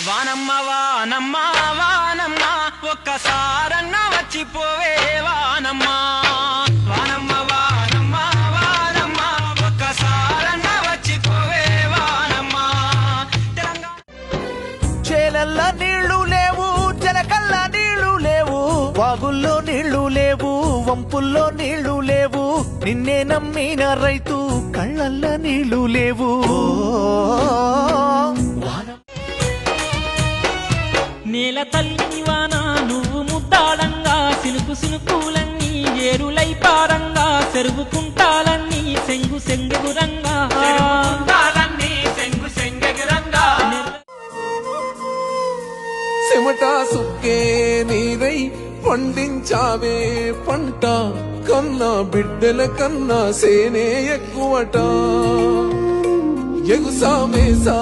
వానమ్మ వానమ్మ వానమ్మ ఒక్కసారన్న వచ్చిపోవే వానమ్మ వానమ్మ వానమ్మ వానమ్మ ఒక్కసారన్న వచ్చిపోవే వానమ్మ చేలల్ల నీళ్లు లేవు జలకల్ల నీళ్లు లేవు వాగుల్లో నీళ్లు లేవు వంపుల్లో నీళ్లు లేవు నిన్నే నమ్మిన రైతు కళ్ళల్ల నీళ్లు లేవు నేల తల్లి వాన నువ్వు ముద్దాడంగా సినుకు సినుకులన్నీ ఏరులై పారంగా చెరువుకుంటాలన్నీ సెంగు సెంగెగురంగా చెమట సుక్కే నీరై పండించావే పంట కన్నా బిడ్డల కన్నా సేనే ఎక్కువట ఎగుసామేసా